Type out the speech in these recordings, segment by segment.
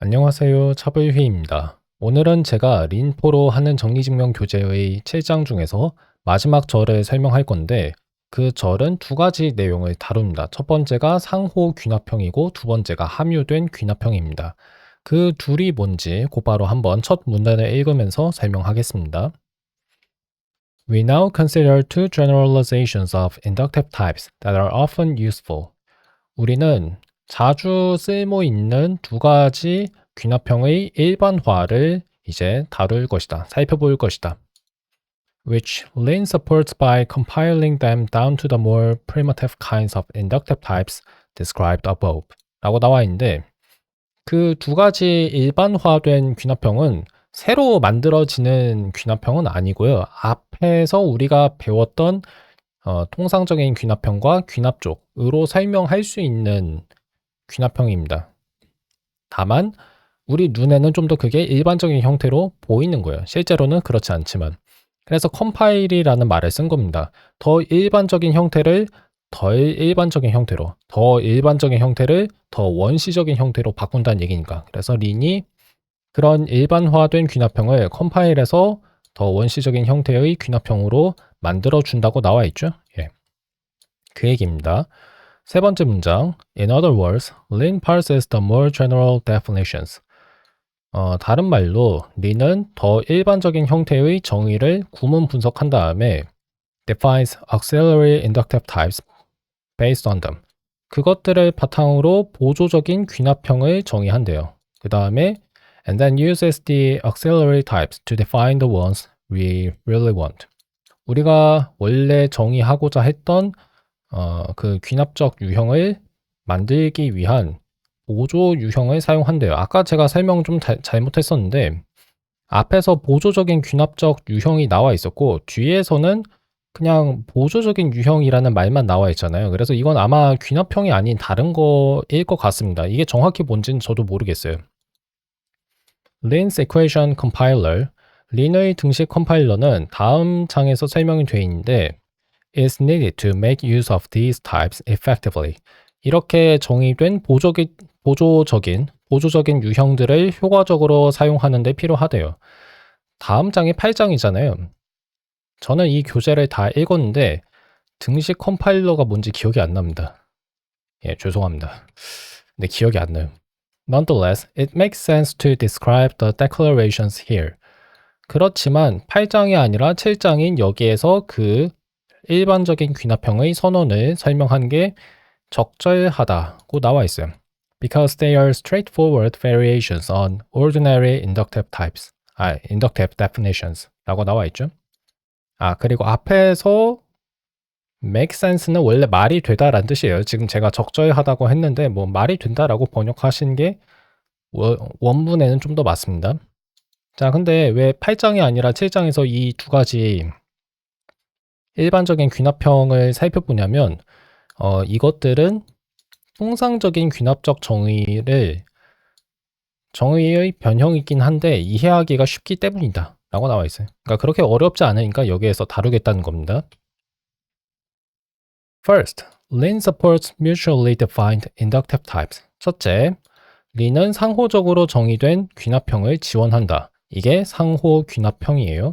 안녕하세요. 차블휘입니다. 오늘은 제가 린포로 하는 정리증명 교재의 7장 중에서 마지막 절을 설명할 건데 그 절은 두 가지 내용을 다룹니다. 첫 번째가 상호 귀납형이고 두 번째가 함유된 귀납형입니다. 그 둘이 뭔지 곧바로 한번 첫 문단을 읽으면서 설명하겠습니다. We now consider two generalizations of inductive types that are often useful. 우리는 자주 쓸모 있는 두 가지 귀납형의 일반화를 이제 다룰 것이다. 살펴볼 것이다. Which Lin supports by compiling them down to the more primitive kinds of inductive types described above. 라고 나와 있는데 그 두 가지 일반화된 귀납형은 새로 만들어지는 귀납형은 아니고요. 앞에서 우리가 배웠던 통상적인 귀납형과 귀납족으로 설명할 수 있는 귀납형입니다. 다만 우리 눈에는 좀 더 그게 일반적인 형태로 보이는 거예요. 실제로는 그렇지 않지만. 그래서 컴파일이라는 말을 쓴 겁니다. 더 일반적인 형태를 덜 일반적인 형태로, 더 일반적인 형태를 더 원시적인 형태로 바꾼다는 얘기니까. 그래서 린이 그런 일반화된 귀납형을 컴파일해서 더 원시적인 형태의 귀납형으로 만들어 준다고 나와 있죠. 예. 그 얘기입니다. 세 번째 문장. In other words, Lin parses the more general definitions. 다른 말로 린은 더 일반적인 형태의 정의를 구문 분석한 다음에 defines auxiliary inductive types based on them. 그것들을 바탕으로 보조적인 귀납형을 정의한대요. 그 다음에 and then uses the auxiliary types to define the ones we really want. 우리가 원래 정의하고자 했던 그 귀납적 유형을 만들기 위한 보조 유형을 사용한대요. 아까 제가 설명 좀 잘못했었는데 앞에서 보조적인 귀납적 유형이 나와 있었고 뒤에서는 그냥 보조적인 유형이라는 말만 나와 있잖아요. 그래서 이건 아마 귀납형이 아닌 다른 거일 것 같습니다. 이게 정확히 뭔지는 저도 모르겠어요. Lin's Equation Compiler, 린의 등식 컴파일러는 다음 장에서 설명이 되어 있는데 is needed to make use of these types effectively. 이렇게 정의된 보조적인 유형들을 효과적으로 사용하는 데 필요하대요. 다음 장이 8장이잖아요. 저는 이 교재를 다 읽었는데 등식 컴파일러가 뭔지 기억이 안 납니다. 예, 죄송합니다. 근데 기억이 안 나요. Nonetheless, it makes sense to describe the declarations here. 그렇지만 8장이 아니라 7장인 여기에서 그 일반적인 귀납형의 선언을 설명한 게 적절하다고 나와 있어요. Because they are straightforward variations on ordinary inductive types. inductive definitions 라고 나와 있죠. 그리고 앞에서 make sense는 원래 말이 되다라는 뜻이에요. 지금 제가 적절하다고 했는데 뭐 말이 된다라고 번역하신 게 원문에는 좀 더 맞습니다. 자, 근데 왜 8장이 아니라 7장에서 이 두 가지 일반적인 귀납형을 살펴보냐면 이것들은 통상적인 귀납적 정의의 변형이긴 한데 이해하기가 쉽기 때문이다 라고 나와 있어요. 그러니까 그렇게 어렵지 않으니까 여기에서 다루겠다는 겁니다. First, Lin supports mutually defined inductive types. 첫째, 린은 상호적으로 정의된 귀납형을 지원한다. 이게 상호 귀납형이에요.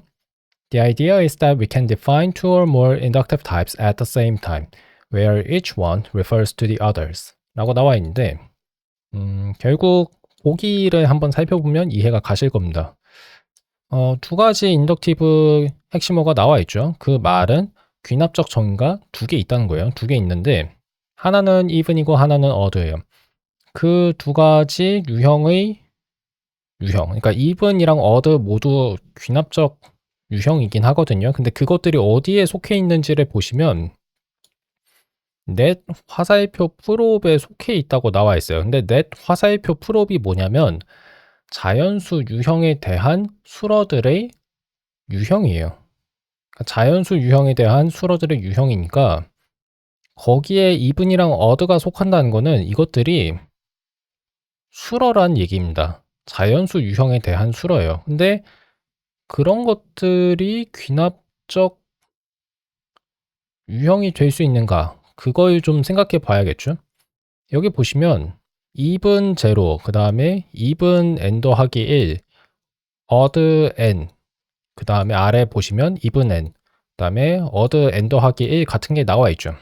The idea is that we can define two or more inductive types at the same time, where each one refers to the others. 라고 나와 있는데 결국 보기를 한번 살펴보면 이해가 가실 겁니다. 두 가지 인덕티브 핵심어가 나와 있죠. 그 말은 귀납적 정의가 두 개 있다는 거예요. 두 개 있는데 하나는 even이고 하나는 odd예요. 그 두 가지 유형의 유형, 그러니까 even이랑 odd 모두 귀납적 유형이긴 하거든요. 근데 그것들이 어디에 속해 있는지를 보시면 넷 화살표 프롭에 속해 있다고 나와 있어요. 근데 넷 화살표 프롭이 뭐냐면 자연수 유형에 대한 수러들의 유형이에요. 그러니까 자연수 유형에 대한 수러들의 유형이니까 거기에 even이랑 odd가 속한다는 거는 이것들이 수러란 얘기입니다. 자연수 유형에 대한 수러예요. 근데 그런 것들이 귀납적 유형이 될 수 있는가? 그걸 좀 생각해 봐야겠죠? 여기 보시면 even 제로, 그 다음에 even n 더하기 1, odd n, 그 다음에 아래 보시면 even n, 그 다음에 odd n 더하기 1 같은 게 나와 있죠.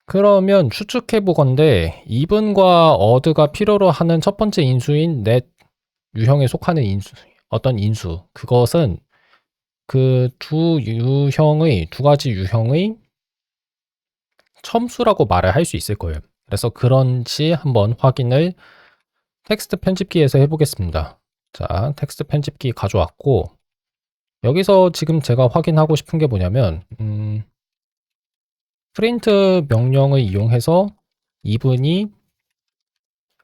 그러면 추측해 보건대 even과 odd가 필요로 하는 첫 번째 인수인 net 유형에 속하는 인수, 어떤 인수, 그것은 그 두 가지 유형의 첨수라고 말을 할 수 있을 거예요. 그래서 그런지 한번 확인을 텍스트 편집기에서 해보겠습니다. 자, 텍스트 편집기 가져왔고, 여기서 지금 제가 확인하고 싶은 게 뭐냐면, 프린트 명령을 이용해서 이분이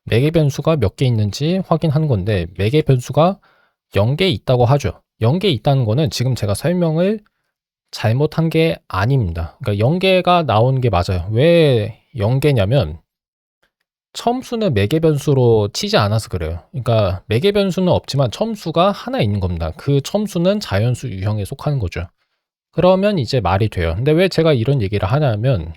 매개 변수가 몇 개 있는지 확인하는 건데, 매개 변수가 0개 있다고 하죠. 0개 있다는 거는 지금 제가 설명을 잘못한 게 아닙니다. 그러니까 0개가 나온 게 맞아요. 왜 0개냐면 첨수는 매개 변수로 치지 않아서 그래요. 그러니까 매개 변수는 없지만 첨수가 하나 있는 겁니다. 그 첨수는 자연수 유형에 속하는 거죠. 그러면 이제 말이 돼요. 근데 왜 제가 이런 얘기를 하냐면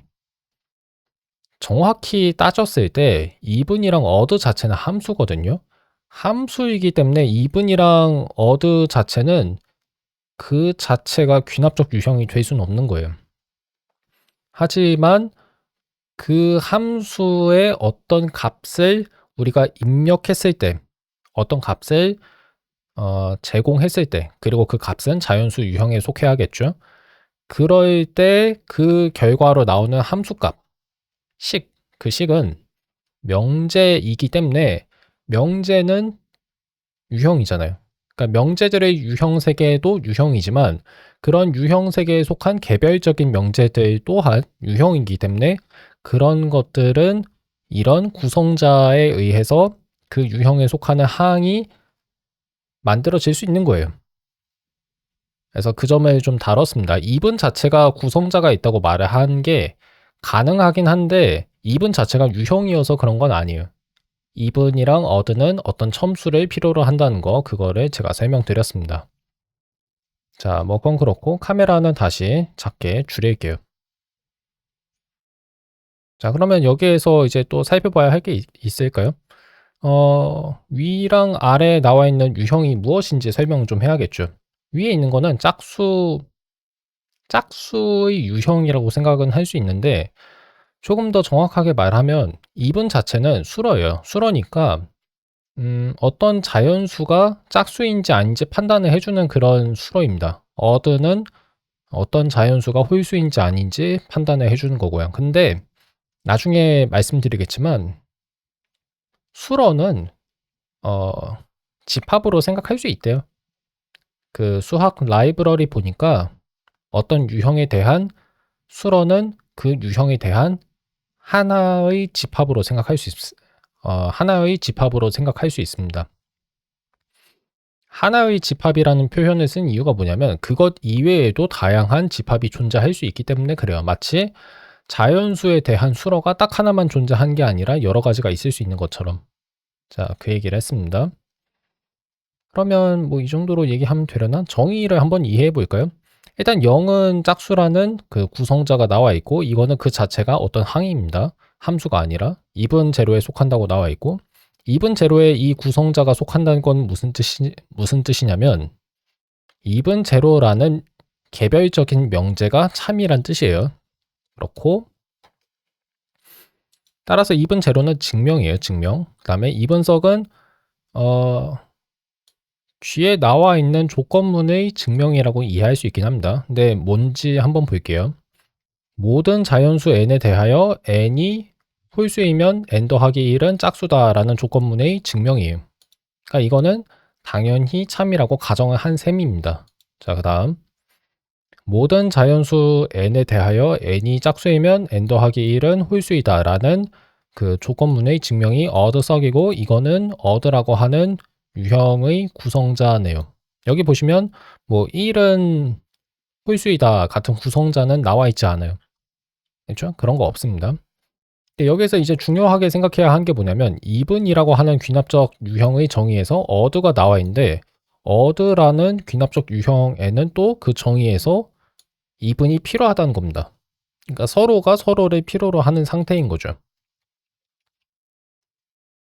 정확히 따졌을 때 even이랑 odd 자체는 함수거든요. 함수이기 때문에 even이랑 odd 자체는 그 자체가 귀납적 유형이 될 수는 없는 거예요. 하지만 그 함수의 어떤 값을 우리가 입력했을 때, 어떤 값을 제공했을 때, 그리고 그 값은 자연수 유형에 속해야겠죠. 그럴 때 그 결과로 나오는 함수값, 그 식은 명제이기 때문에 명제는 유형이잖아요. 그러니까 명제들의 유형 세계도 유형이지만 그런 유형 세계에 속한 개별적인 명제들 또한 유형이기 때문에 그런 것들은 이런 구성자에 의해서 그 유형에 속하는 항이 만들어질 수 있는 거예요. 그래서 그 점을 좀 다뤘습니다. even 자체가 구성자가 있다고 말을 한 게 가능하긴 한데 even 자체가 유형이어서 그런 건 아니에요. even이랑 odd는 어떤 첨수를 필요로 한다는 거, 그거를 제가 설명드렸습니다. 자, 뭐 그건 그렇고 카메라는 다시 작게 줄일게요. 자, 그러면 여기에서 이제 또 살펴봐야 할 게 있을까요? 위랑 아래에 나와 있는 유형이 무엇인지 설명 좀 해야겠죠. 위에 있는 거는 짝수의 유형이라고 생각은 할 수 있는데 조금 더 정확하게 말하면 even 자체는 수러예요. 수러니까 어떤 자연수가 짝수인지 아닌지 판단을 해주는 그런 수러입니다. odd는 어떤 자연수가 홀수인지 아닌지 판단을 해주는 거고요. 근데 나중에 말씀드리겠지만 수러는 집합으로 생각할 수 있대요. 그 수학 라이브러리 보니까 어떤 유형에 대한 수러는 그 유형에 대한 하나의 집합으로 생각할 수 하나의 집합으로 생각할 수 있습니다. 하나의 집합이라는 표현을 쓴 이유가 뭐냐면 그것 이외에도 다양한 집합이 존재할 수 있기 때문에 그래요. 마치 자연수에 대한 수러가 딱 하나만 존재한 게 아니라 여러 가지가 있을 수 있는 것처럼. 자, 그 얘기를 했습니다. 그러면 뭐 이 정도로 얘기하면 되려나? 정의를 한번 이해해 볼까요? 일단 0은 짝수라는 그 구성자가 나와 있고 이거는 그 자체가 어떤 항입니다. 함수가 아니라 even 제로에 속한다고 나와 있고 even 제로에 이 구성자가 속한다는 건 무슨 뜻이냐면 even 제로라는 개별적인 명제가 참이란 뜻이에요. 그렇고 따라서 even 제로는 증명이에요. 증명. 그 다음에 even석은 뒤에 나와 있는 조건문의 증명이라고 이해할 수 있긴 합니다. 근데 뭔지 한번 볼게요. 모든 자연수 n에 대하여 n이 홀수이면 n 더하기 1은 짝수다라는 조건문의 증명이에요. 그러니까 이거는 당연히 참이라고 가정을 한 셈입니다. 자, 그 다음 모든 자연수 n에 대하여 n이 짝수이면 n 더하기 1은 홀수이다 라는 그 조건문의 증명이 odd석이고 이거는 odd라고 하는 유형의 구성자네요. 여기 보시면 뭐 1은 홀수이다 같은 구성자는 나와 있지 않아요. 그렇죠? 그런 거 없습니다. 여기서 이제 중요하게 생각해야 하는 게 뭐냐면 even이라고 하는 귀납적 유형의 정의에서 odd가 나와 있는데 odd라는 귀납적 유형에는 또 그 정의에서 even이 필요하다는 겁니다. 그러니까 서로가 서로를 필요로 하는 상태인 거죠.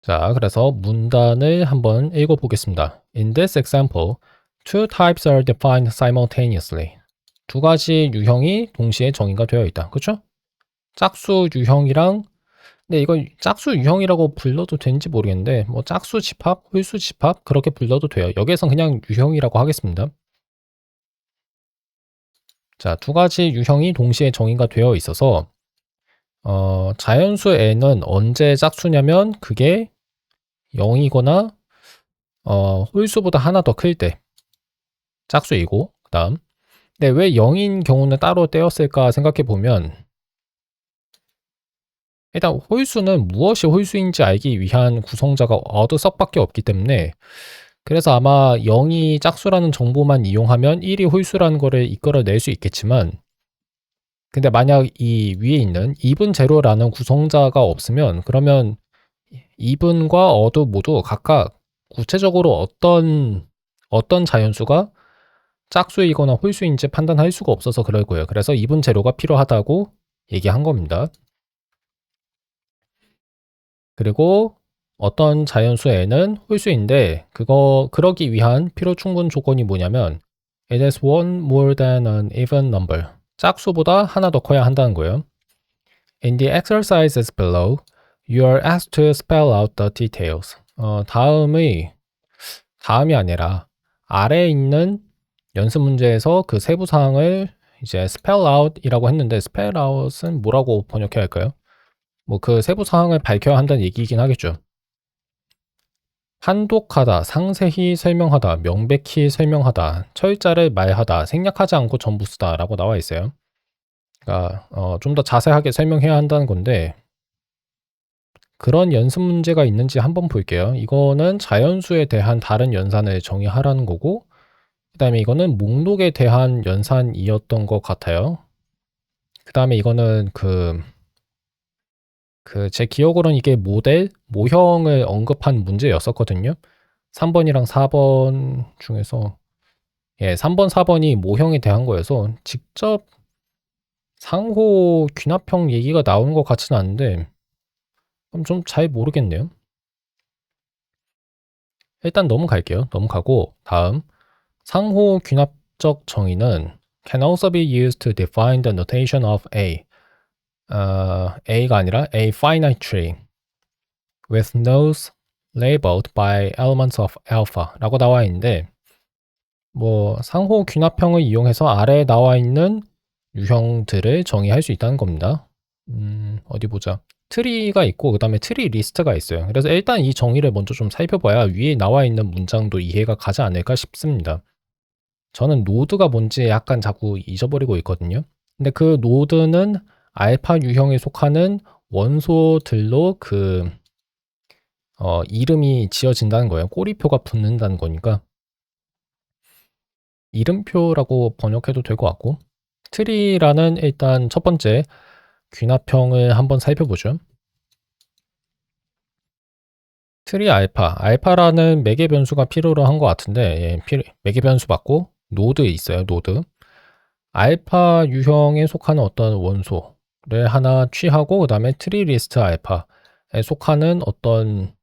자, 그래서 문단을 한번 읽어보겠습니다. In this example, two types are defined simultaneously. 두 가지 유형이 동시에 정의가 되어 있다. 그쵸? 짝수 유형이랑, 근데 이거 짝수 유형이라고 불러도 되는지 모르겠는데, 뭐 짝수 집합, 홀수 집합 그렇게 불러도 돼요. 여기에선 그냥 유형이라고 하겠습니다. 자, 두 가지 유형이 동시에 정의가 되어 있어서 자연수 n은 언제 짝수냐면 그게 0이거나 홀수보다 하나 더 클 때 짝수이고, 그다음 근데 왜 0인 경우는 따로 떼었을까 생각해 보면, 일단 홀수는 무엇이 홀수인지 알기 위한 구성자가 어드석밖에 없기 때문에, 그래서 아마 0이 짝수라는 정보만 이용하면 1이 홀수라는 거를 이끌어낼 수 있겠지만, 근데 만약 이 위에 있는 even 제로라는 구성자가 없으면, 그러면 even과 odd 모두 각각 구체적으로 어떤 자연수가 짝수이거나 홀수인지 판단할 수가 없어서 그럴 거예요. 그래서 even 제로가 필요하다고 얘기한 겁니다. 그리고 어떤 자연수 n은 홀수인데 그러기 위한 필요 충분 조건이 뭐냐면 it is one more than an even number. 짝수보다 하나 더 커야 한다는 거예요. In the exercises below, you are asked to spell out the details. 다음이 아니라 아래에 있는 연습 문제에서 그 세부 사항을 이제 spell out이라고 했는데, spell out은 뭐라고 번역해야 할까요? 뭐 그 세부 사항을 밝혀야 한다는 얘기이긴 하겠죠. 판독하다, 상세히 설명하다, 명백히 설명하다, 철자를 말하다, 생략하지 않고 전부 쓰다 라고 나와 있어요. 그러니까 좀 더 자세하게 설명해야 한다는 건데, 그런 연습 문제가 있는지 한번 볼게요. 이거는 자연수에 대한 다른 연산을 정의하라는 거고, 그 다음에 이거는 목록에 대한 연산이었던 것 같아요. 그 다음에 이거는 제 기억으로는 이게 모형을 언급한 문제였었거든요. 3번이랑 4번 중에서 3번, 4번이 모형에 대한 거여서 직접 상호 귀납형 얘기가 나오는 것 같지는 않은데 좀 잘 모르겠네요. 일단 넘어갈게요. 넘어가고 다음 상호 귀납적 정의는 can also be used to define the notation of A. A가 아니라 a finite tree with nodes labeled by elements of alpha 라고 나와 있는데, 뭐 상호 귀납형을 이용해서 아래에 나와 있는 유형들을 정의할 수 있다는 겁니다. 어디 보자. 트리가 있고 그 다음에 트리 리스트가 있어요. 그래서 일단 이 정의를 먼저 좀 살펴봐야 위에 나와 있는 문장도 이해가 가지 않을까 싶습니다. 저는 노드가 뭔지 약간 자꾸 잊어버리고 있거든요. 근데 그 노드는 알파 유형에 속하는 원소들로 이름이 지어진다는 거예요. 꼬리표가 붙는다는 거니까 이름표라고 번역해도 될 것 같고, 트리라는 일단 첫 번째 귀납형을 한번 살펴보죠. 트리 알파라는 매개 변수가 필요로 한 것 같은데, 매개 변수 맞고 노드 있어요. 노드. 알파 유형에 속하는 어떤 원소를 하나 취하고 그 다음에 트리 리스트 알파에 속하는 어떤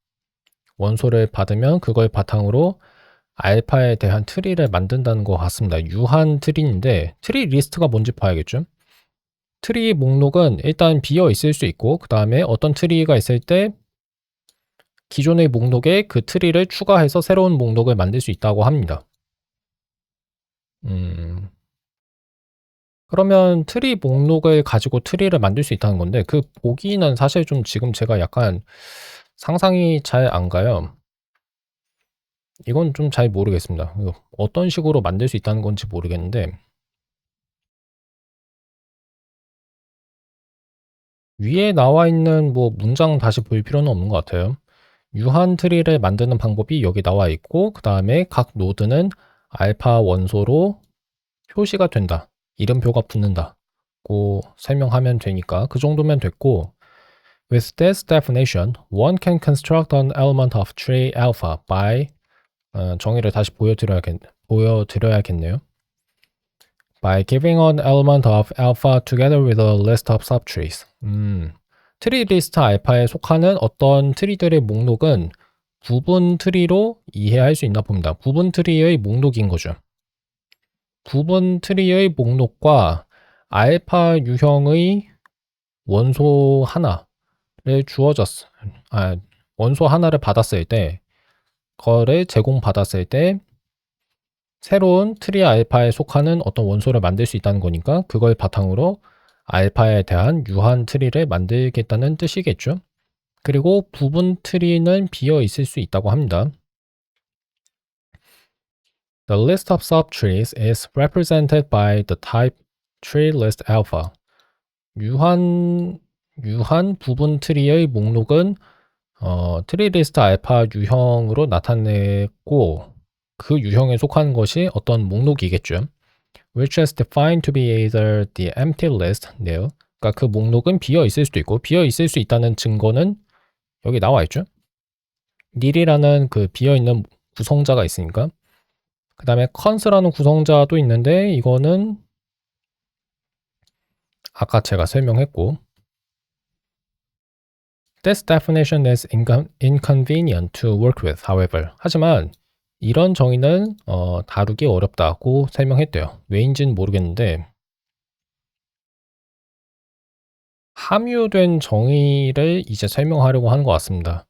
원소를 받으면 그걸 바탕으로 알파에 대한 트리를 만든다는 것 같습니다. 유한 트리인데 트리 리스트가 뭔지 봐야겠죠. 트리 목록은 일단 비어 있을 수 있고, 그 다음에 어떤 트리가 있을 때 기존의 목록에 그 트리를 추가해서 새로운 목록을 만들 수 있다고 합니다. 그러면 트리 목록을 가지고 트리를 만들 수 있다는 건데, 그 보기는 사실 좀 지금 제가 약간 상상이 잘 안 가요. 이건 좀 잘 모르겠습니다. 어떤 식으로 만들 수 있다는 건지 모르겠는데, 위에 나와 있는 뭐 문장 다시 볼 필요는 없는 것 같아요. 유한 트리를 만드는 방법이 여기 나와 있고, 그 다음에 각 노드는 알파 원소로 표시가 된다. 이름표가 붙는다고 설명하면 되니까 그 정도면 됐고, with this definition, one can construct an element of tree alpha by 정의를 다시 보여드려야겠네요. By giving an element of alpha together with a list of subtrees. 트리 리스트 알파에 속하는 어떤 트리들의 목록은 부분 트리로 이해할 수 있나 봅니다. 부분 트리의 목록인 거죠. 부분 트리의 목록과 알파 유형의 원소 하나를 원소 하나를 받았을 때, 그거를 제공받았을 때 새로운 트리 알파에 속하는 어떤 원소를 만들 수 있다는 거니까 그걸 바탕으로 알파에 대한 유한 트리를 만들겠다는 뜻이겠죠. 그리고 부분 트리는 비어 있을 수 있다고 합니다. The list of subtrees is represented by the type tree list alpha. 유한 부분 트리의 목록은 트리 리스트 알파 유형으로 나타내고 그 유형에 속하는 것이 어떤 목록이겠죠. Which is defined to be either the empty list nil. 그러니까 그 목록은 비어 있을 수도 있고 비어 있을 수 있다는 증거는 여기 나와 있죠. nil이라는 그 비어 있는 구성자가 있으니까. 그 다음에 cons라는 구성자도 있는데 이거는 아까 제가 설명했고 This definition is inconvenient to work with, however. 하지만 이런 정의는 다루기 어렵다고 설명했대요. 왜인지는 모르겠는데 함유된 정의를 이제 설명하려고 하는 것 같습니다.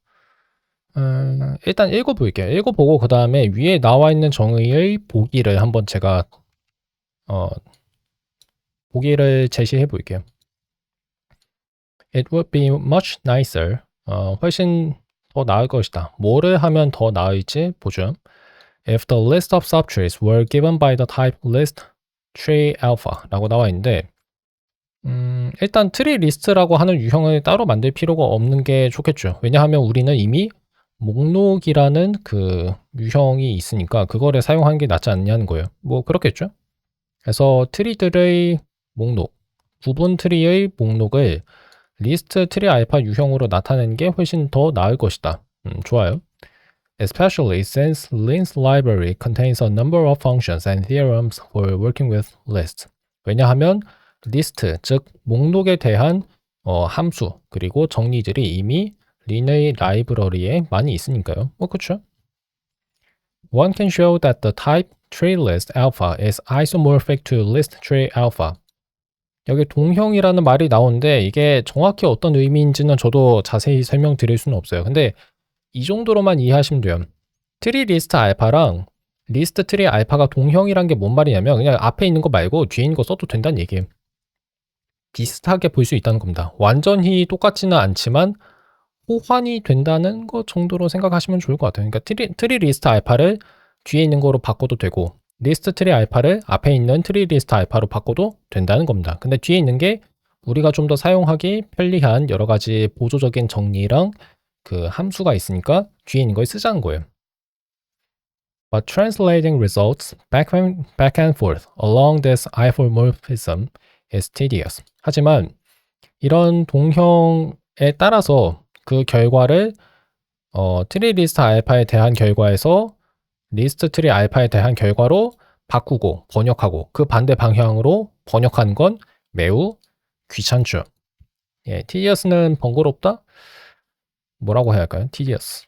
일단 읽어볼게요. 읽어보고 그 다음에 위에 나와 있는 정의의 보기를 한번 제가 보기를 제시해 볼게요. It would be much nicer. 훨씬 더 나을 것이다. 뭐를 하면 더 나을지 보죠. If the list of subtrees were given by the type list tree alpha 라고 나와 있는데 일단 트리 리스트라고 하는 유형을 따로 만들 필요가 없는 게 좋겠죠. 왜냐하면 우리는 이미 목록이라는 그 유형이 있으니까 그거를 사용하는 게 낫지 않냐는 거예요. 뭐 그렇겠죠. 그래서 트리들의 목록, 부분 트리의 목록을 리스트 트리 알파 유형으로 나타내는 게 훨씬 더 나을 것이다. 좋아요. Especially since Lin's library contains a number of functions and theorems for working with lists. 왜냐하면 리스트, 즉 목록에 대한 함수 그리고 정리들이 이미 린의 라이브러리에 많이 있으니까요. 그렇죠. One can show that the type tree list alpha is isomorphic to list tree alpha. 여기 동형이라는 말이 나오는데 이게 정확히 어떤 의미인지는 저도 자세히 설명드릴 수는 없어요. 근데 이 정도로만 이해하시면 돼요. 트리 리스트 알파랑 리스트 트리 알파가 동형이란 게 뭔 말이냐면 그냥 앞에 있는 거 말고 뒤에 있는 거 써도 된다는 얘기예요. 비슷하게 볼 수 있다는 겁니다. 완전히 똑같지는 않지만 호환이 된다는 것 정도로 생각하시면 좋을 것 같아요. 그러니까 트리 리스트 알파를 뒤에 있는 거로 바꿔도 되고 리스트 트리 알파를 앞에 있는 트리 리스트 알파로 바꿔도 된다는 겁니다. 근데 뒤에 있는 게 우리가 좀 더 사용하기 편리한 여러 가지 보조적인 정리랑 그 함수가 있으니까 뒤에 있는 걸 쓰자는 거예요. But translating results back and forth along this isomorphism is tedious. 하지만 이런 동형에 따라서 그 결과를 트리 리스트 알파에 대한 결과에서 리스트 트리 알파에 대한 결과로 바꾸고 번역하고 그 반대 방향으로 번역하는 건 매우 귀찮죠. 예, tedious는 번거롭다? 뭐라고 해야 할까요? tedious.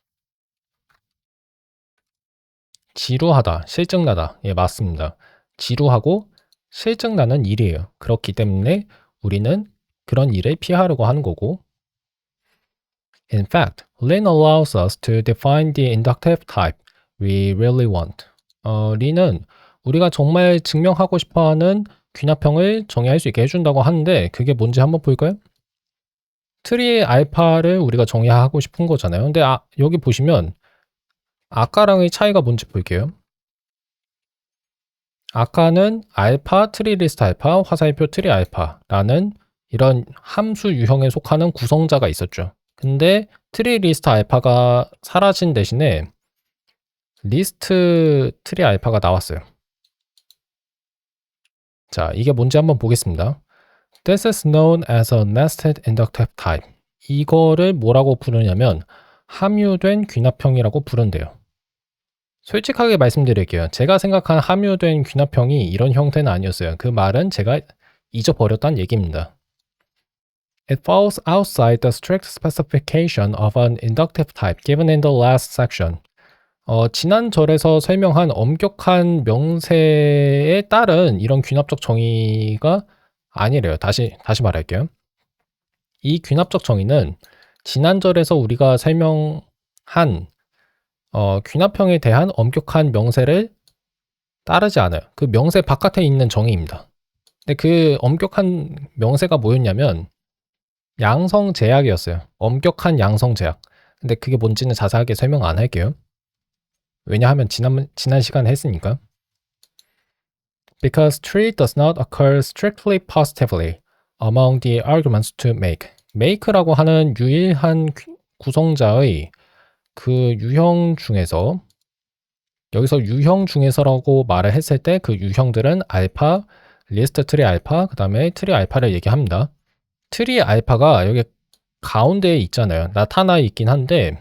지루하다, 실증나다. 예, 맞습니다. 지루하고 실증나는 일이에요. 그렇기 때문에 우리는 그런 일을 피하려고 하는 거고. In fact, Lin allows us to define the inductive type we really want. 린은 우리가 정말 증명하고 싶어하는 귀납형을 정의할 수 있게 해준다고 하는데 그게 뭔지 한번 볼까요? 트리 알파를 우리가 정의하고 싶은 거잖아요. 근데 여기 보시면 아까랑의 차이가 뭔지 볼게요. 아까는 알파, 트리 리스트 알파, 화살표 트리 알파라는 이런 함수 유형에 속하는 구성자가 있었죠. 근데 트리 리스트 알파가 사라진 대신에 리스트 트리 알파가 나왔어요. 자, 이게 뭔지 한번 보겠습니다. This is known as a nested inductive type. 이거를 뭐라고 부르냐면 함유된 귀납형이라고 부른대요. 솔직하게 말씀드릴게요. 제가 생각한 함유된 귀납형이 이런 형태는 아니었어요. 그 말은 제가 잊어버렸다는 얘기입니다. It falls outside the strict specification of an inductive type given in the last section. 지난 절에서 설명한 엄격한 명세에 따른 이런 귀납적 정의가 아니래요. 다시 말할게요. 이 귀납적 정의는 지난 절에서 우리가 설명한 귀납형에 대한 엄격한 명세를 따르지 않아요. 그 명세 바깥에 있는 정의입니다. 근데 그 엄격한 명세가 뭐였냐면 양성 제약이었어요. 엄격한 양성 제약. 근데 그게 뭔지는 자세하게 설명 안 할게요. 왜냐하면 지난 시간에 했으니까. Because tree does not occur strictly positively among the arguments to make. make라고 하는 유일한 구성자의 그 유형 중에서, 여기서 유형 중에서라고 말을 했을 때 그 유형들은 알파, 리스트 트리 알파, 그 다음에 트리 알파를 얘기합니다. 트리 알파가 여기 가운데에 있잖아요. 나타나 있긴 한데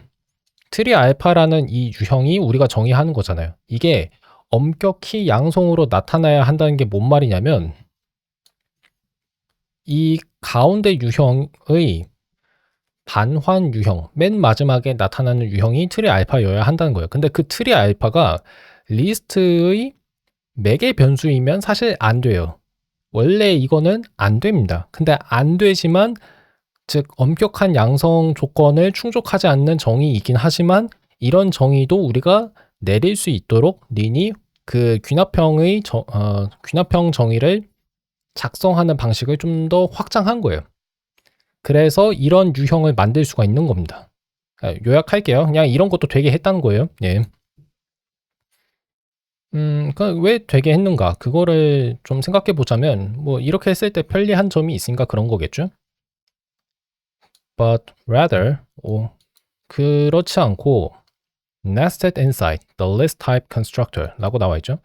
트리 알파라는 이 유형이 우리가 정의하는 거잖아요. 이게 엄격히 양성으로 나타나야 한다는 게 뭔 말이냐면 이 가운데 유형의 반환 유형, 맨 마지막에 나타나는 유형이 트리 알파여야 한다는 거예요. 근데 그 트리 알파가 리스트의 매개 변수이면 사실 안 돼요. 원래 이거는 안 됩니다. 근데 안 되지만, 즉 엄격한 양성 조건을 충족하지 않는 정의이긴 하지만 이런 정의도 우리가 내릴 수 있도록 린이 그 귀납형 정의를 작성하는 방식을 좀 더 확장한 거예요. 그래서 이런 유형을 만들 수가 있는 겁니다. 요약할게요. 그냥 이런 것도 되게 했다는 거예요. 예. 왜 되게 했는가? 그거를 좀 생각해 보자면, 뭐, 이렇게 했을 때 편리한 점이 있으니까 그런 거겠죠? But rather, 그렇지 않고, nested inside the list type constructor 라고 나와 있죠.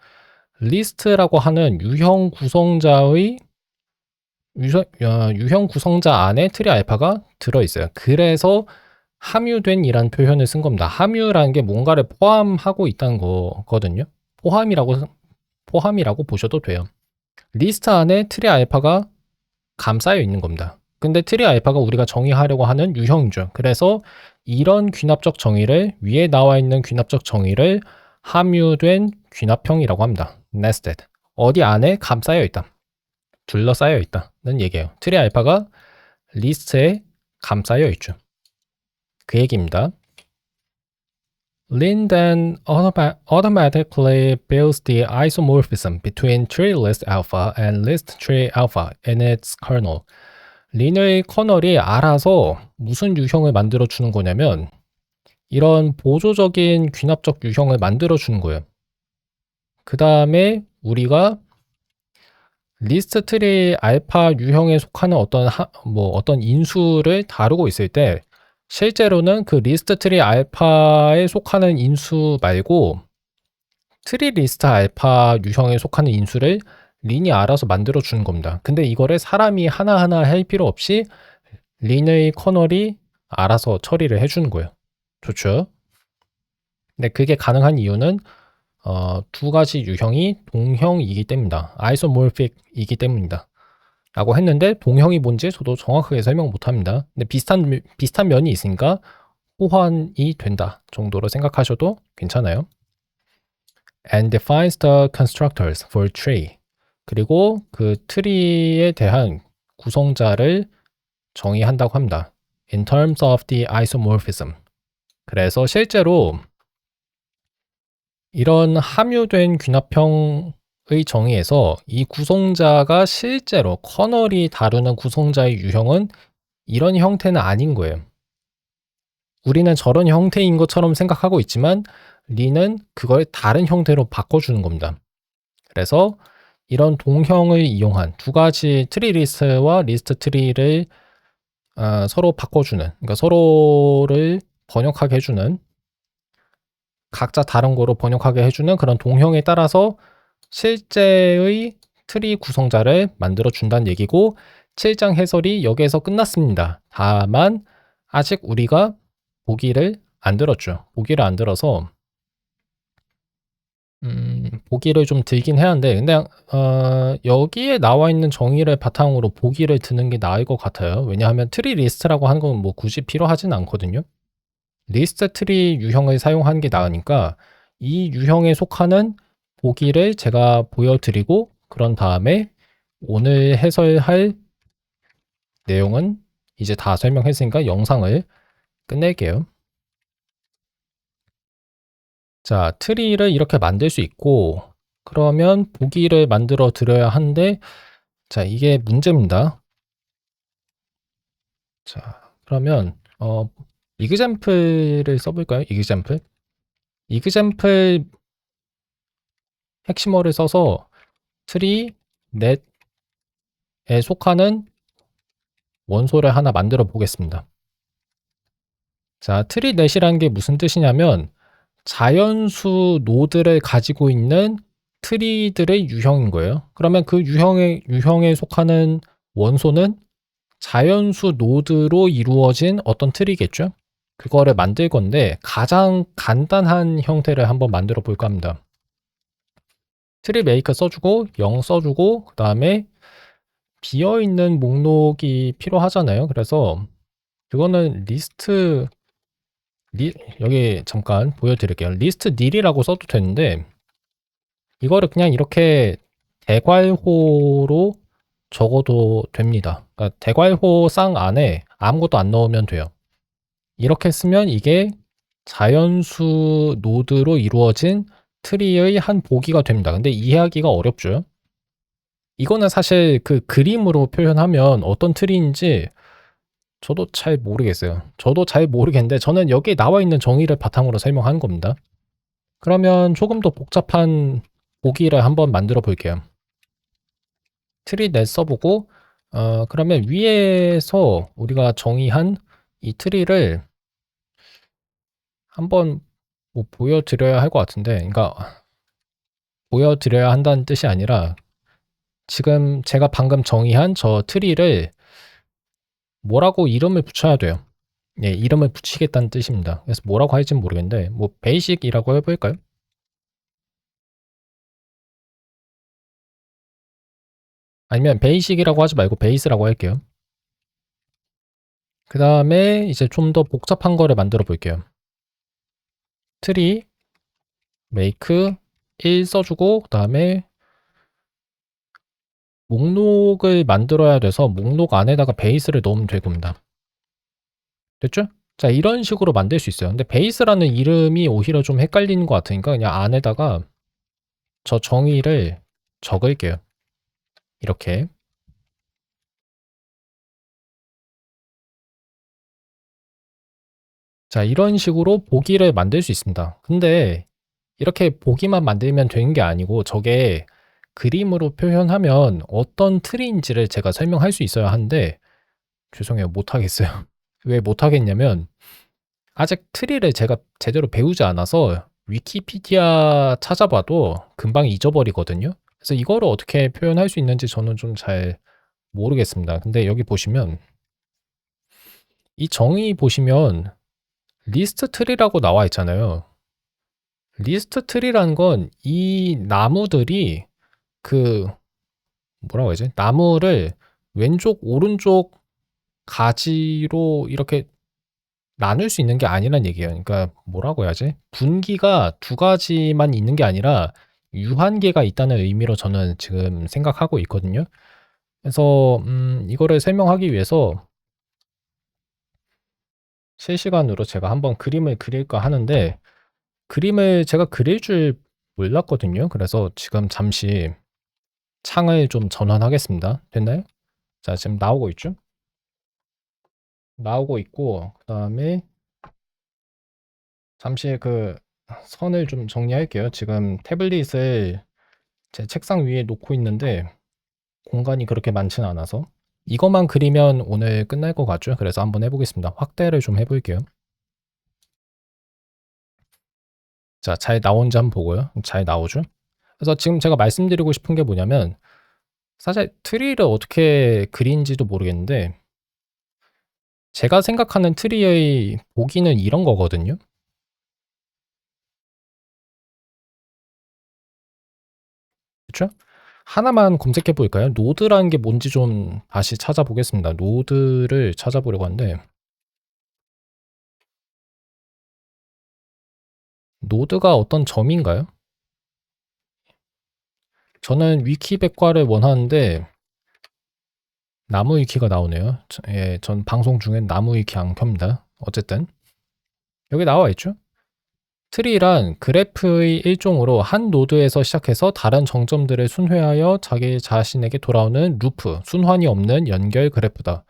list라고 하는 유형 구성자 안에 트리 알파가 들어있어요. 그래서 함유된 이란 표현을 쓴 겁니다. 함유라는 게 뭔가를 포함하고 있다는 거거든요. 포함이라고 보셔도 돼요. 리스트 안에 트리 알파가 감싸여 있는 겁니다. 근데 트리 알파가 우리가 정의하려고 하는 유형이죠. 그래서 이런 귀납적 정의를, 위에 나와 있는 귀납적 정의를 함유된 귀납형이라고 합니다. nested. 어디 안에 감싸여 있다. 둘러싸여 있다는 얘기예요. 트리 알파가 리스트에 감싸여 있죠. 그 얘기입니다. Lin then automatically builds the isomorphism between tree list alpha and list tree alpha in its kernel. 린의 커널이 알아서 무슨 유형을 만들어 주는 거냐면 이런 보조적인 귀납적 유형을 만들어 주는 거예요. 그 다음에 우리가 리스트 트리 알파 유형에 속하는 어떤 인수를 다루고 있을 때 실제로는 그 리스트 트리 알파에 속하는 인수 말고 트리 리스트 알파 유형에 속하는 인수를 린이 알아서 만들어 주는 겁니다. 근데 이거를 사람이 하나하나 할 필요 없이 린의 커널이 알아서 처리를 해주는 거예요. 좋죠? 근데 그게 가능한 이유는 두 가지 유형이 동형이기 때문이다. 아이소모픽이기 때문이다. 라고 했는데 동형이 뭔지 저도 정확하게 설명 못합니다. 근데 비슷한 면이 있으니까 호환이 된다 정도로 생각하셔도 괜찮아요. And defines the constructors for tree. 그리고 그 트리에 대한 구성자를 정의한다고 합니다. In terms of the isomorphism. 그래서 실제로 이런 함유된 귀납형의 정의에서 이 구성자가 실제로 커널이 다루는 구성자의 유형은 이런 형태는 아닌 거예요. 우리는 저런 형태인 것처럼 생각하고 있지만 린은 그걸 다른 형태로 바꿔주는 겁니다. 그래서 이런 동형을 이용한 두 가지 트리 리스트와 리스트 트리를 서로 바꿔주는, 그러니까 서로를 번역하게 해주는, 각자 다른 거로 번역하게 해주는 그런 동형에 따라서 실제의 트리 구성자를 만들어 준다는 얘기고, 7장 해설이 여기에서 끝났습니다. 다만 아직 우리가 보기를 안 들었죠. 보기를 안 들어서 보기를 좀 들긴 해야 하는데 근데 여기에 나와 있는 정의를 바탕으로 보기를 드는 게 나을 것 같아요. 왜냐하면 트리 리스트라고 하는 건 뭐 굳이 필요하진 않거든요. 리스트 트리 유형을 사용하는 게 나으니까 이 유형에 속하는 보기를 제가 보여드리고 그런 다음에 오늘 해설할 내용은 이제 다 설명했으니까 영상을 끝낼게요. 자, 트리를 이렇게 만들 수 있고 그러면 보기를 만들어 드려야 하는데 자, 이게 문제입니다. 자, 그러면 이그젬플을 써볼까요? 이그젬플. 이그젬플 핵심어를 써서 트리 넷에 속하는 원소를 하나 만들어 보겠습니다. 자, 트리 넷이라는 게 무슨 뜻이냐면 자연수 노드를 가지고 있는 트리들의 유형인 거예요. 그러면 그 유형에 속하는 원소는 자연수 노드로 이루어진 어떤 트리겠죠? 그거를 만들 건데 가장 간단한 형태를 한번 만들어 볼까 합니다. 트리 메이커 써주고 0 써주고 그 다음에 비어있는 목록이 필요하잖아요. 그래서 그거는 여기 잠깐 보여드릴게요. 리스트 nil이라고 써도 되는데 이거를 그냥 이렇게 대괄호로 적어도 됩니다. 그러니까 대괄호 쌍 안에 아무것도 안 넣으면 돼요. 이렇게 쓰면 이게 자연수 노드로 이루어진 트리의 한 보기가 됩니다. 근데 이해하기가 어렵죠. 이거는 사실 그 그림으로 표현하면 어떤 트리인지 저도 잘 모르겠어요. 저도 잘 모르겠는데 저는 여기에 나와 있는 정의를 바탕으로 설명하는 겁니다. 그러면 조금 더 복잡한 보기를 한번 만들어 볼게요. 트리 넷 써보고 그러면 위에서 우리가 정의한 이 트리를 한번 뭐 보여드려야 할 것 같은데 그러니까 보여드려야 한다는 뜻이 아니라 지금 제가 방금 정의한 저 트리를 뭐라고 이름을 붙여야 돼요. 예, 이름을 붙이겠다는 뜻입니다. 그래서 뭐라고 할지는 모르겠는데 뭐 베이식이라고 해볼까요? 아니면 베이식이라고 하지 말고 베이스라고 할게요. 그 다음에 이제 좀 더 복잡한 거를 만들어 볼게요. 트리 make 1 써주고 그 다음에 목록을 만들어야 돼서 목록 안에다가 베이스를 넣으면 될 겁니다. 됐죠? 자, 이런 식으로 만들 수 있어요. 근데 베이스라는 이름이 오히려 좀 헷갈리는 것 같으니까 그냥 안에다가 저 정의를 적을게요. 이렇게. 자, 이런 식으로 보기를 만들 수 있습니다. 근데 이렇게 보기만 만들면 되는 게 아니고 저게 그림으로 표현하면 어떤 트리인지를 제가 설명할 수 있어야 하는데 죄송해요. 못하겠어요. 왜 못하겠냐면 아직 트리를 제가 제대로 배우지 않아서 위키피디아 찾아봐도 금방 잊어버리거든요. 그래서 이거를 어떻게 표현할 수 있는지 저는 좀 잘 모르겠습니다. 근데 여기 보시면 이 정의 보시면 리스트 트리라고 나와 있잖아요. 리스트 트리라는 건 이 나무들이 그 뭐라고 해야지? 나무를 왼쪽 오른쪽 가지로 이렇게 나눌 수 있는 게 아니란 얘기예요. 그러니까 뭐라고 해야지? 분기가 두 가지만 있는 게 아니라 유한계가 있다는 의미로 저는 지금 생각하고 있거든요. 그래서 이거를 설명하기 위해서 실시간으로 제가 한번 그림을 그릴까 하는데 그림을 제가 그릴 줄 몰랐거든요. 그래서 지금 잠시 창을 좀 전환하겠습니다. 됐나요? 자, 지금 나오고 있죠? 나오고 있고 그다음에 잠시 그 선을 좀 정리할게요. 지금 태블릿을 제 책상 위에 놓고 있는데 공간이 그렇게 많지는 않아서 이것만 그리면 오늘 끝날 것 같죠? 그래서 한번 해보겠습니다. 확대를 좀 해볼게요. 자, 잘 나온지 한번 보고요. 잘 나오죠? 그래서 지금 제가 말씀드리고 싶은 게 뭐냐면 사실 트리를 어떻게 그린지도 모르겠는데 제가 생각하는 트리의 보기는 이런 거거든요. 그쵸? 하나만 검색해 볼까요? 노드라는 게 뭔지 좀 다시 찾아보겠습니다. 노드를 찾아보려고 하는데 노드가 어떤 점인가요? 저는 위키 백과를 원하는데 나무 위키가 나오네요. 예, 전 방송 중엔 나무 위키 안 켭니다. 어쨌든 여기 나와 있죠. 트리란 그래프의 일종으로 한 노드에서 시작해서 다른 정점들을 순회하여 자기 자신에게 돌아오는 루프, 순환이 없는 연결 그래프다.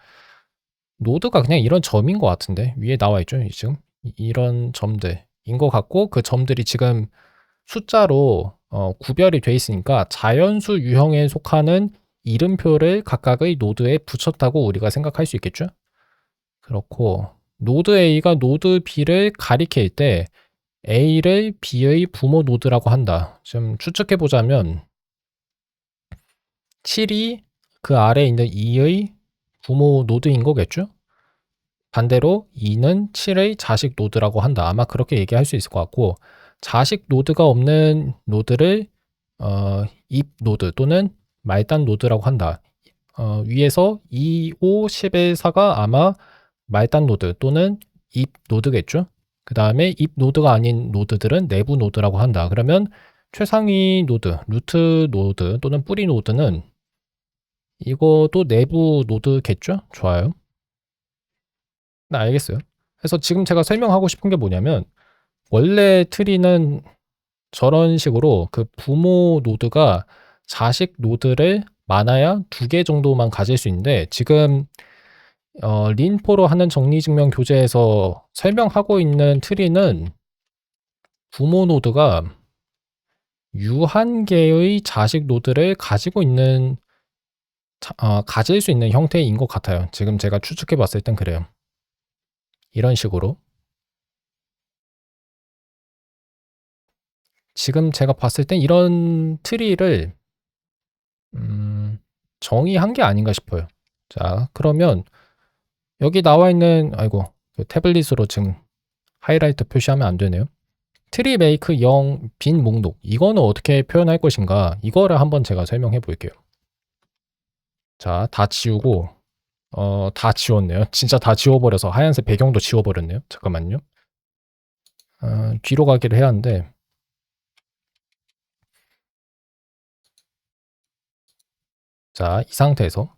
노드가 그냥 이런 점인 것 같은데 위에 나와 있죠. 지금 이런 점들인 것 같고 그 점들이 지금 숫자로 구별이 돼 있으니까 자연수 유형에 속하는 이름표를 각각의 노드에 붙였다고 우리가 생각할 수 있겠죠. 그렇고 노드 A가 노드 B를 가리킬 때 A를 B의 부모 노드라고 한다. 좀 추측해 보자면 7이 그 아래에 있는 2의 부모 노드인 거겠죠? 반대로 2는 7의 자식 노드라고 한다. 아마 그렇게 얘기할 수 있을 것 같고 자식 노드가 없는 노드를 입 노드 또는 말단 노드라고 한다. 위에서 2, 5, 10의 4가 아마 말단 노드 또는 입 노드겠죠? 그 다음에 입 노드가 아닌 노드들은 내부 노드라고 한다. 그러면 최상위 노드, 루트 노드 또는 뿌리 노드는 이것도 내부 노드겠죠? 좋아요. 네, 알겠어요. 그래서 지금 제가 설명하고 싶은 게 뭐냐면 원래 트리는 저런 식으로 그 부모 노드가 자식 노드를 많아야 2개 정도만 가질 수 있는데 지금 린포로 하는 정리증명 교재에서 설명하고 있는 트리는 부모 노드가 유한개의 자식 노드를 가지고 있는 가질 수 있는 형태인 것 같아요. 지금 제가 추측해 봤을 땐 그래요. 이런 식으로 지금 제가 봤을 땐 이런 트리를 정의한 게 아닌가 싶어요. 자, 그러면 여기 나와 있는 아이고 그 태블릿으로 지금 하이라이트 표시하면 안 되네요. 트리 메이크 0 빈 목록 이거는 어떻게 표현할 것인가 이거를 한번 제가 설명해 볼게요. 자, 다 지우고 다 지웠네요. 진짜 다 지워버려서 하얀색 배경도 지워버렸네요. 잠깐만요. 뒤로 가기를 해야 하는데 자, 이 상태에서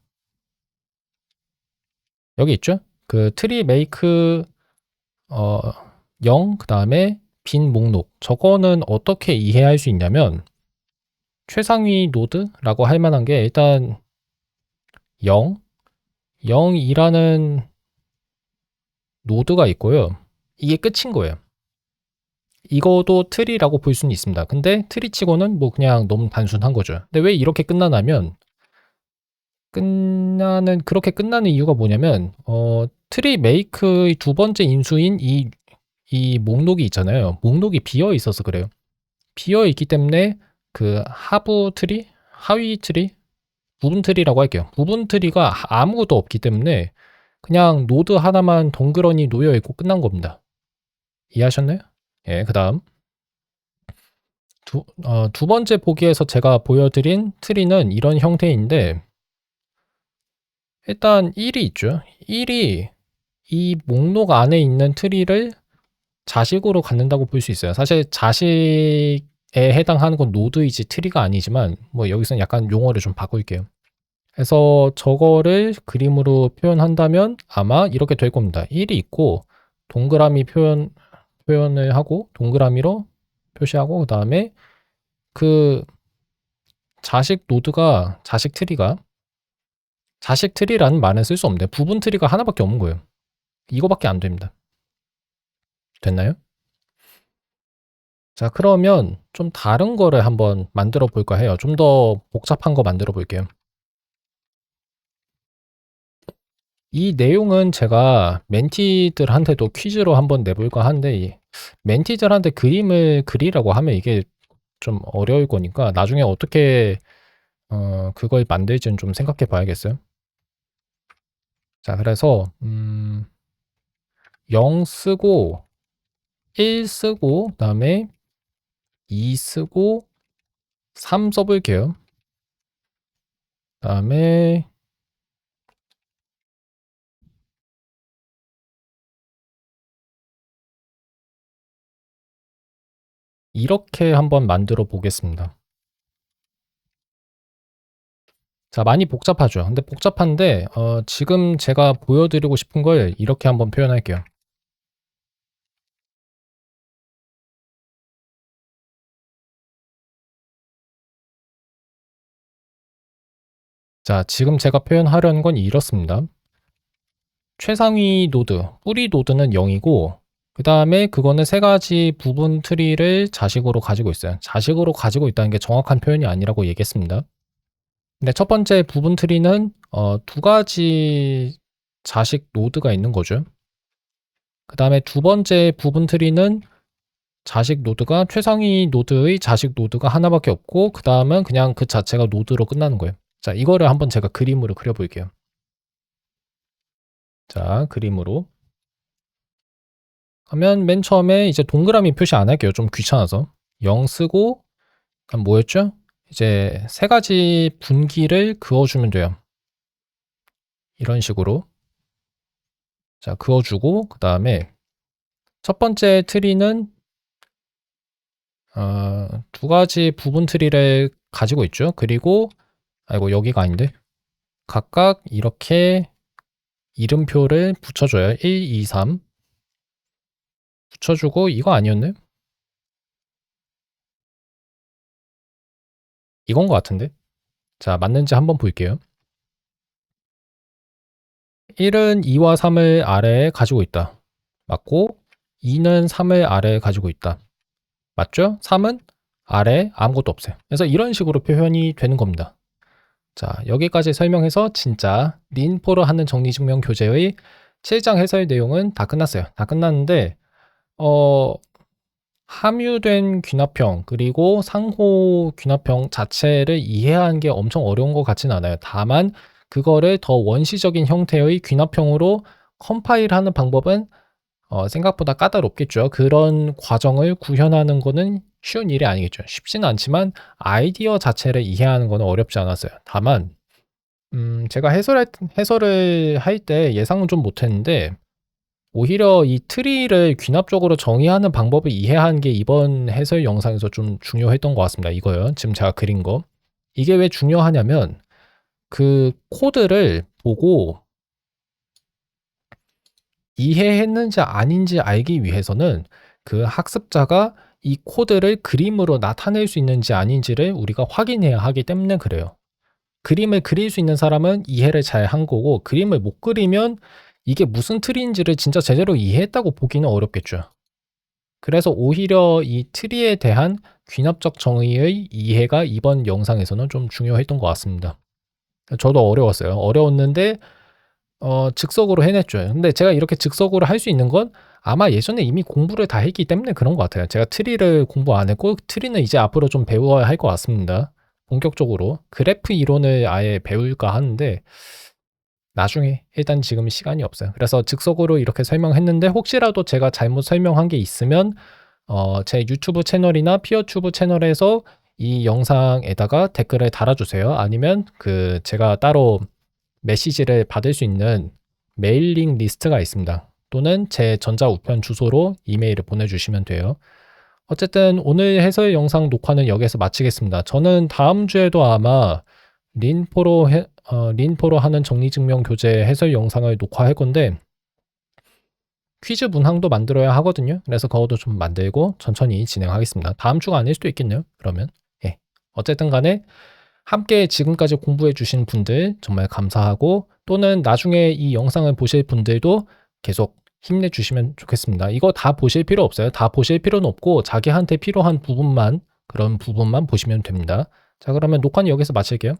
여기 있죠? 그 트리 메이크 0 그다음에 빈 목록 저거는 어떻게 이해할 수 있냐면 최상위 노드라고 할 만한 게 일단 0, 0이라는 노드가 있고요. 이게 끝인 거예요. 이거도 트리라고 볼 수는 있습니다. 근데 트리 치고는 뭐 그냥 너무 단순한 거죠. 근데 왜 이렇게 끝나냐면 그렇게 끝나는 이유가 뭐냐면 트리 메이크의 두 번째 인수인 이 목록이 있잖아요. 목록이 비어 있어서 그래요. 비어 있기 때문에 그 하부 트리, 하위 트리, 부분 트리라고 할게요. 부분 트리가 아무것도 없기 때문에 그냥 노드 하나만 덩그러니 놓여 있고 끝난 겁니다. 이해하셨나요? 예, 그다음 두 번째 보기에서 제가 보여드린 트리는 이런 형태인데 일단 1이 있죠. 1이 이 목록 안에 있는 트리를 자식으로 갖는다고 볼 수 있어요. 사실 자식에 해당하는 건 노드이지 트리가 아니지만 뭐 여기서는 약간 용어를 좀 바꿀게요. 그래서 저거를 그림으로 표현한다면 아마 이렇게 될 겁니다. 1이 있고 동그라미 표현을 하고 동그라미로 표시하고 그다음에 그 자식 노드가 자식 트리라는 말은 쓸 수 없는데 부분 트리가 하나밖에 없는 거예요. 이거밖에 안 됩니다. 됐나요? 자, 그러면 좀 다른 거를 한번 만들어 볼까 해요. 좀 더 복잡한 거 만들어 볼게요. 이 내용은 제가 멘티들한테도 퀴즈로 한번 내볼까 하는데 멘티들한테 그림을 그리라고 하면 이게 좀 어려울 거니까 나중에 어떻게 그걸 만들지는 좀 생각해 봐야겠어요. 자, 그래서 0 쓰고 1 쓰고 그다음에 2 쓰고 3 써볼게요. 그다음에 이렇게 한번 만들어 보겠습니다. 자, 많이 복잡하죠. 근데 복잡한데 지금 제가 보여드리고 싶은 걸 이렇게 한번 표현할게요. 자, 지금 제가 표현하려는 건 이렇습니다. 최상위 노드, 뿌리 노드는 0이고 그 다음에 그거는 세 가지 부분 트리를 자식으로 가지고 있어요. 자식으로 가지고 있다는 게 정확한 표현이 아니라고 얘기했습니다. 근데 첫 번째 부분 트리는 두 가지 자식 노드가 있는 거죠. 그 다음에 두 번째 부분 트리는 자식 노드가 최상위 노드의 자식 노드가 하나밖에 없고 그 다음은 그냥 그 자체가 노드로 끝나는 거예요. 자, 이거를 한번 제가 그림으로 그려볼게요. 자, 그림으로 하면 맨 처음에 이제 동그라미 표시 안 할게요. 좀 귀찮아서 0 쓰고 뭐였죠? 이제 세 가지 분기를 그어주면 돼요. 이런 식으로 자, 그어주고 그 다음에 첫 번째 트리는 두 가지 부분 트리를 가지고 있죠. 그리고 아이고 여기가 아닌데 각각 이렇게 이름표를 붙여줘요. 1, 2, 3 붙여주고 이거 아니었네? 이건 것 같은데? 자, 맞는지 한번 볼게요. 1은 2와 3을 아래에 가지고 있다. 맞고 2는 3을 아래에 가지고 있다. 맞죠? 3은 아래에 아무것도 없어요. 그래서 이런 식으로 표현이 되는 겁니다. 자, 여기까지 설명해서 진짜 린포로 하는 정리증명 교재의 7장 해설 내용은 다 끝났어요. 다 끝났는데 함유된 귀납형 그리고 상호 귀납형 자체를 이해하는 게 엄청 어려운 것 같진 않아요. 다만 그거를 더 원시적인 형태의 귀납형으로 컴파일하는 방법은 생각보다 까다롭겠죠. 그런 과정을 구현하는 거는 쉬운 일이 아니겠죠. 쉽지는 않지만 아이디어 자체를 이해하는 거는 어렵지 않았어요. 다만 제가 해설을 할 때 예상은 좀 못했는데 오히려 이 트리를 귀납적으로 정의하는 방법을 이해하는 게 이번 해설 영상에서 좀 중요했던 것 같습니다. 이거요. 지금 제가 그린 거. 이게 왜 중요하냐면 그 코드를 보고 이해했는지 아닌지 알기 위해서는 그 학습자가 이 코드를 그림으로 나타낼 수 있는지 아닌지를 우리가 확인해야 하기 때문에 그래요. 그림을 그릴 수 있는 사람은 이해를 잘 한 거고 그림을 못 그리면 이게 무슨 트리인지를 진짜 제대로 이해했다고 보기는 어렵겠죠. 그래서 오히려 이 트리에 대한 귀납적 정의의 이해가 이번 영상에서는 좀 중요했던 것 같습니다. 저도 어려웠어요. 어려웠는데 즉석으로 해냈죠. 근데 제가 이렇게 즉석으로 할 수 있는 건 아마 예전에 이미 공부를 다 했기 때문에 그런 것 같아요. 제가 트리를 공부 안 했고 트리는 이제 앞으로 좀 배워야 할 것 같습니다. 본격적으로 그래프 이론을 아예 배울까 하는데 나중에 일단 지금 시간이 없어요. 그래서 즉석으로 이렇게 설명했는데 혹시라도 제가 잘못 설명한 게 있으면 제 유튜브 채널이나 피어튜브 채널에서 이 영상에다가 댓글을 달아주세요. 아니면 그 제가 따로 메시지를 받을 수 있는 메일링 리스트가 있습니다. 또는 제 전자우편 주소로 이메일을 보내주시면 돼요. 어쨌든 오늘 해설 영상 녹화는 여기서 마치겠습니다. 저는 다음 주에도 아마 린포로 하는 정리증명 교재 해설 영상을 녹화할 건데 퀴즈 문항도 만들어야 하거든요. 그래서 그것도 좀 만들고 천천히 진행하겠습니다. 다음 주가 아닐 수도 있겠네요. 그러면 예. 어쨌든 간에 함께 지금까지 공부해 주신 분들 정말 감사하고 또는 나중에 이 영상을 보실 분들도 계속 힘내주시면 좋겠습니다. 이거 다 보실 필요 없어요. 다 보실 필요는 없고 자기한테 필요한 부분만 그런 부분만 보시면 됩니다. 자, 그러면 녹화는 여기서 마칠게요.